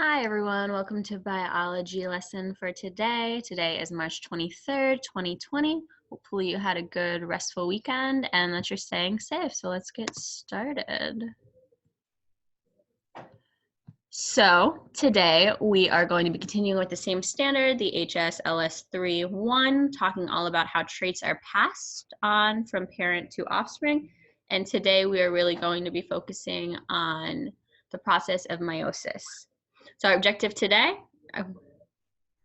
Hi everyone, welcome to biology lesson for today. Today is March 23rd, 2020. Hopefully you had a good restful weekend and that you're staying safe. So let's get started. So today we are going to be continuing with the same standard, the HSLS3-1, talking all about how traits are passed on from parent to offspring. And today we are really going to be focusing on the process of meiosis. So our objective today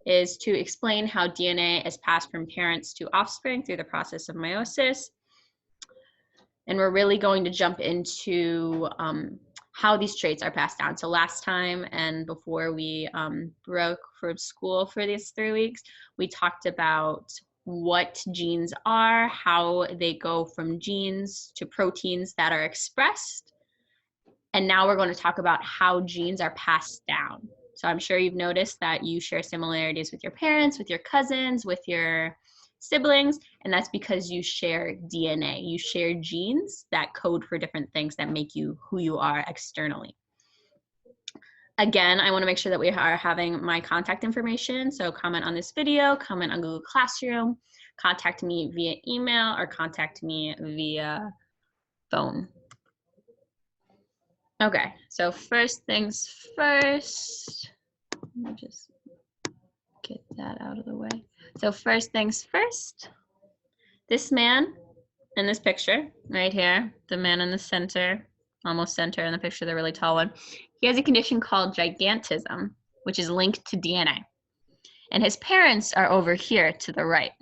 is to explain how DNA is passed from parents to offspring through the process of meiosis. And we're really going to jump into how these traits are passed down. So last time and before we broke for school for these 3 weeks, we talked about what genes are, how they go from genes to proteins that are expressed. And now we're going to talk about how genes are passed down. So I'm sure you've noticed that you share similarities with your parents, with your cousins, with your siblings, and that's because you share DNA. You share genes that code for different things that make you who you are externally. Again, I want to make sure that we are having my contact information. So comment on this video, comment on Google Classroom, contact me via email, or contact me via phone. Okay, so first things first, let me just get that out of the way. So first things first, this man in this picture right here, the man in the center, almost center in the picture, the really tall one, he has a condition called gigantism, which is linked to DNA. And his parents are over here to the right.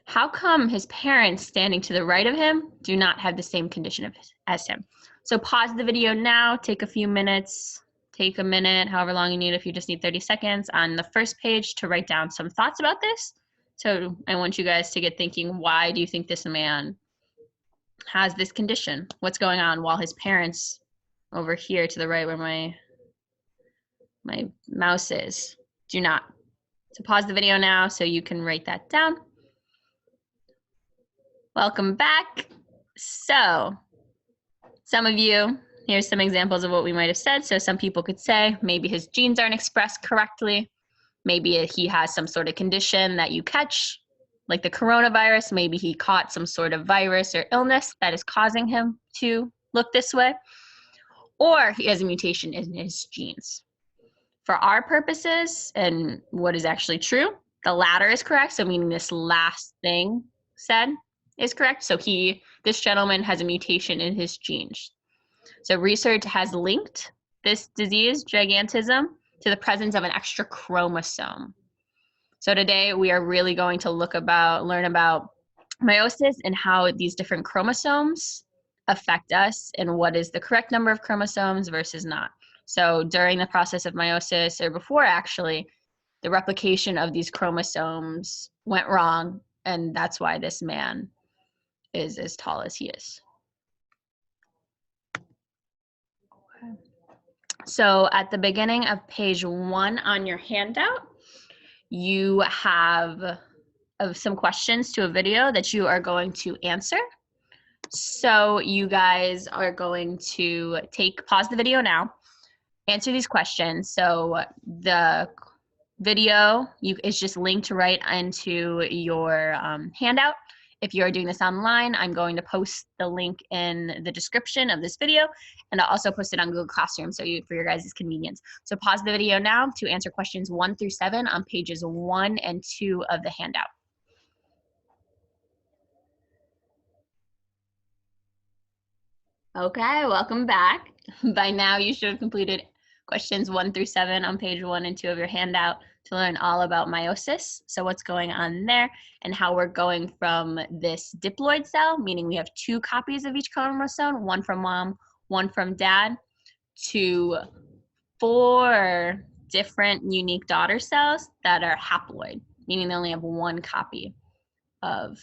How come his parents standing to the right of him do not have the same condition as him? So pause the video now, take a few minutes, take a minute, however long you need, if you just need 30 seconds on the first page to write down some thoughts about this. So I want you guys to get thinking, why do you think this man has this condition? What's going on while his parents over here to the right where my mouse is do not? So pause the video now so you can write that down. Welcome back. So some of you, here's some examples of what we might have said. So some people could say maybe his genes aren't expressed correctly. Maybe he has some sort of condition that you catch, like the coronavirus. Maybe he caught some sort of virus or illness that is causing him to look this way. Or he has a mutation in his genes. For our purposes, and what is actually true, the latter is correct. So meaning this last thing said is correct. So this gentleman has a mutation in his genes. So research has linked this disease, gigantism, to the presence of an extra chromosome. So today we are really going to learn about meiosis and how these different chromosomes affect us and what is the correct number of chromosomes versus not. So during the process of meiosis, or before actually, the replication of these chromosomes went wrong, and that's why this man is as tall as he is. Okay. So at the beginning of page 1 on your handout, you have some questions to a video that you are going to answer. So you guys are going to pause the video now, answer these questions. So the video is just linked right into your handout. If you're doing this online, I'm going to post the link in the description of this video, and I'll also post it on Google Classroom for your guys' convenience. So pause the video now to answer questions 1 through 7 on pages 1 and 2 of the handout. Okay, welcome back. By now you should have completed questions 1 through 7 on page 1 and 2 of your handout to learn all about meiosis, so what's going on there, and how we're going from this diploid cell, meaning we have 2 copies of each chromosome, 1 from mom, 1 from dad, to 4 different unique daughter cells that are haploid, meaning they only have 1 copy of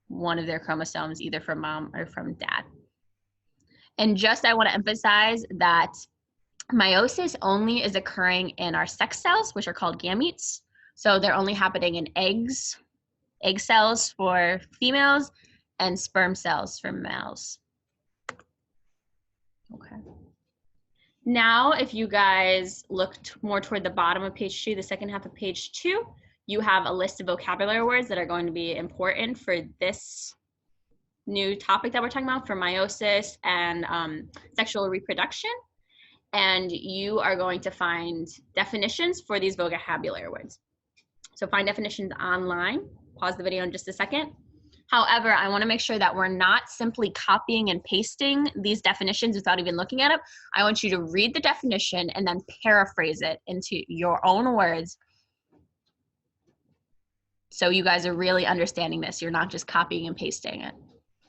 one of their chromosomes, either from mom or from dad. And I want to emphasize that meiosis only is occurring in our sex cells, which are called gametes. So they're only happening in eggs, egg cells for females, and sperm cells for males. Okay. Now, if you guys look more toward the bottom of page 2, the second half of page 2, you have a list of vocabulary words that are going to be important for this new topic that we're talking about, for meiosis and sexual reproduction. And you are going to find definitions for these vocabulary words. So find definitions online. Pause the video in just a second. However, I want to make sure that we're not simply copying and pasting these definitions without even looking at them. I want you to read the definition and then paraphrase it into your own words, so you guys are really understanding this. You're not just copying and pasting it.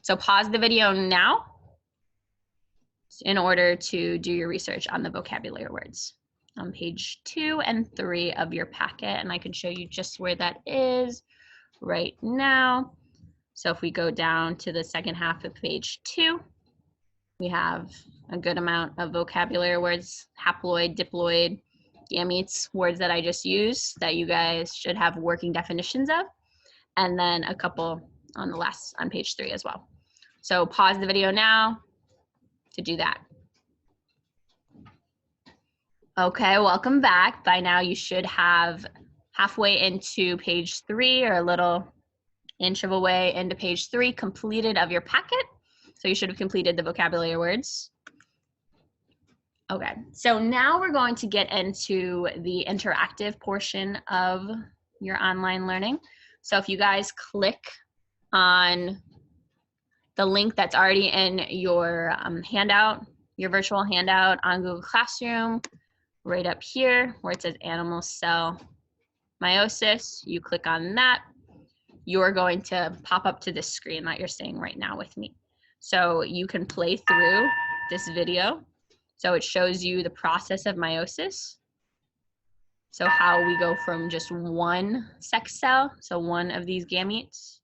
So pause the video now in order to do your research on the vocabulary words on page 2 and 3 of your packet. And I can show you just where that is right now. So if we go down to the second half of page 2, we have a good amount of vocabulary words, haploid, diploid, gametes, words that I just used that you guys should have working definitions of, and then a couple on the last, on page 3 as well. So pause the video now to do that. Okay, welcome back. By now you should have halfway into page 3, or a little inch of a way into page 3 completed of your packet. So you should have completed the vocabulary words. Okay, so now we're going to get into the interactive portion of your online learning. So if you guys click on the link that's already in your handout, your virtual handout on Google Classroom, right up here where it says animal cell meiosis, you click on that, you're going to pop up to this screen that you're seeing right now with me. So you can play through this video. So it shows you the process of meiosis. So how we go from just one sex cell, so one of these gametes,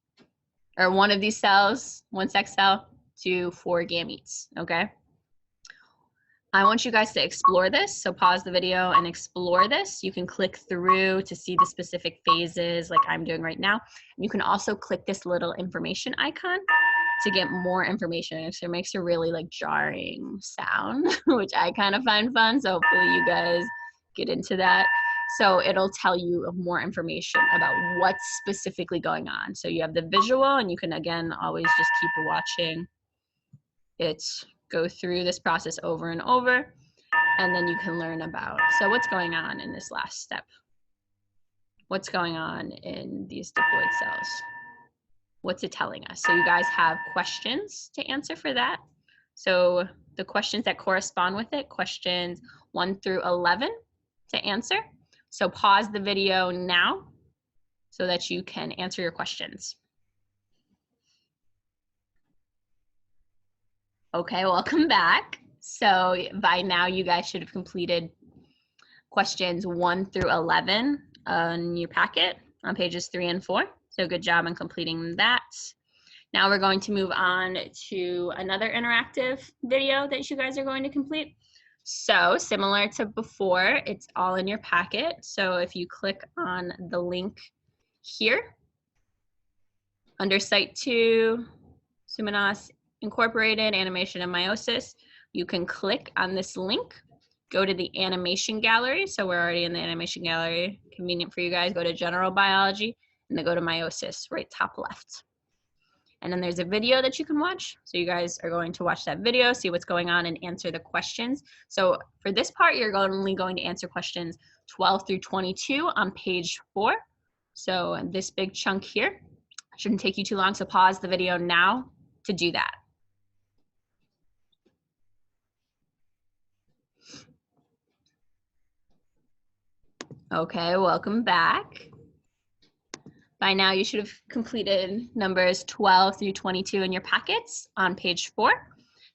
or one of these cells, one sex cell, to 4 gametes, okay? I want you guys to explore this, so pause the video and explore this. You can click through to see the specific phases like I'm doing right now. You can also click this little information icon to get more information. So it makes a really like jarring sound, which I kind of find fun. So hopefully you guys get into that. So it'll tell you more information about what's specifically going on. So you have the visual, and you can again always just keep watching it go through this process over and over, and then you can learn about, so what's going on in this last step? What's going on in these diploid cells? What's it telling us? So you guys have questions to answer for that. So the questions that correspond with it, questions 1 through 11 to answer. So pause the video now so that you can answer your questions. Okay, welcome back. So by now you guys should have completed questions 1 through 11 on your packet on pages 3 and 4. So good job on completing that. Now we're going to move on to another interactive video that you guys are going to complete. So similar to before, it's all in your packet. So if you click on the link here, under Site 2, Suminos Incorporated, Animation and Meiosis, you can click on this link, go to the animation gallery. So we're already in the animation gallery, convenient for you guys. Go to general biology and then go to meiosis, right top left. And then there's a video that you can watch. So you guys are going to watch that video, see what's going on, and answer the questions. So for this part, you're only going to answer questions 12 through 22 on page 4. So this big chunk here shouldn't take you too long. So pause the video now to do that. Okay, welcome back. By now you should have completed numbers 12 through 22 in your packets on page 4.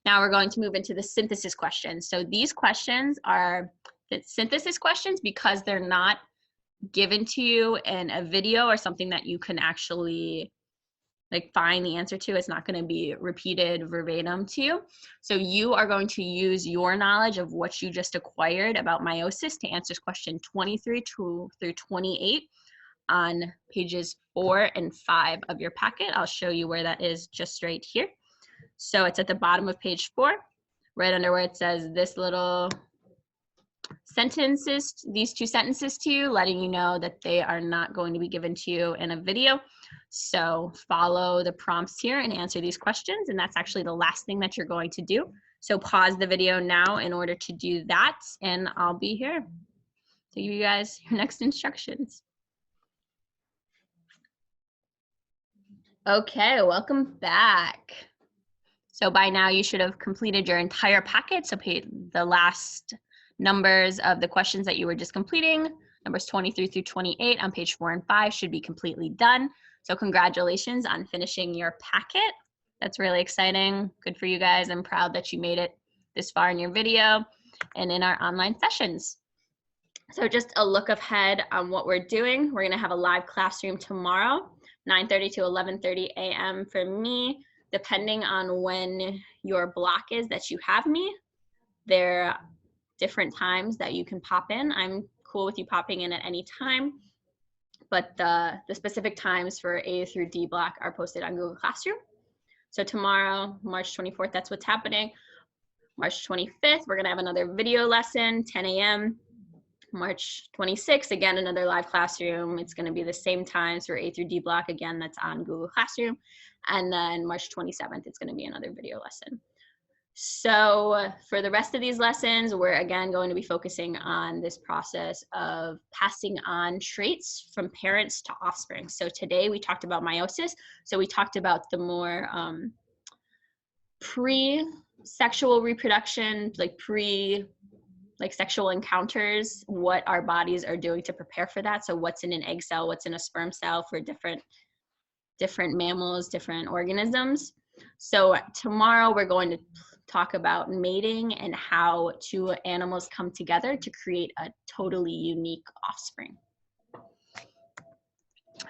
Now we're going to move into the synthesis questions. So these questions are the synthesis questions because they're not given to you in a video or something that you can actually like find the answer to. It's not going to be repeated verbatim to you. So you are going to use your knowledge of what you just acquired about meiosis to answer question 23 through 28 on pages 4 and 5 of your packet. I'll show you where that is just right here. So it's at the bottom of page 4, right under where it says this little sentences, these 2 sentences to you, letting you know that they are not going to be given to you in a video. So follow the prompts here and answer these questions, and that's actually the last thing that you're going to do. So pause the video now in order to do that, and I'll be here to give you guys your next instructions. Okay, welcome back. So by now you should have completed your entire packet. So the last numbers of the questions that you were just completing, numbers 23 through 28 on page 4 and 5 should be completely done. So congratulations on finishing your packet. That's really exciting. Good for you guys. I'm proud that you made it this far in your video and in our online sessions. So just a look ahead on what we're doing. We're gonna have a live classroom tomorrow, 9:30 to 11:30 a.m. for me, depending on when your block is that you have me. There are different times that you can pop in. I'm cool with you popping in at any time, but the specific times for A through D block are posted on Google Classroom. So tomorrow, March 24th, that's what's happening. March 25th, we're gonna have another video lesson, 10 a.m. March 26th, again, another live classroom. It's going to be the same times for A through D block, again, that's on Google Classroom. And then March 27th, it's going to be another video lesson. So for the rest of these lessons, we're again going to be focusing on this process of passing on traits from parents to offspring. So today we talked about meiosis. So we talked about the more pre-sexual reproduction, like sexual encounters, what our bodies are doing to prepare for that. So what's in an egg cell, what's in a sperm cell for different mammals, different organisms. So tomorrow we're going to talk about mating and how 2 animals come together to create a totally unique offspring.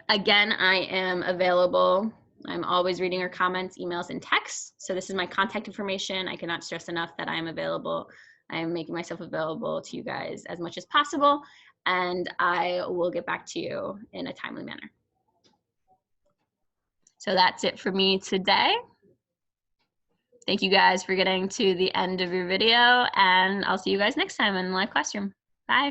Again, I am available. I'm always reading your comments, emails, and texts. So this is my contact information. I cannot stress enough that I am available. I am making myself available to you guys as much as possible, and I will get back to you in a timely manner. So that's it for me today. Thank you guys for getting to the end of your video, and I'll see you guys next time in the live classroom. Bye.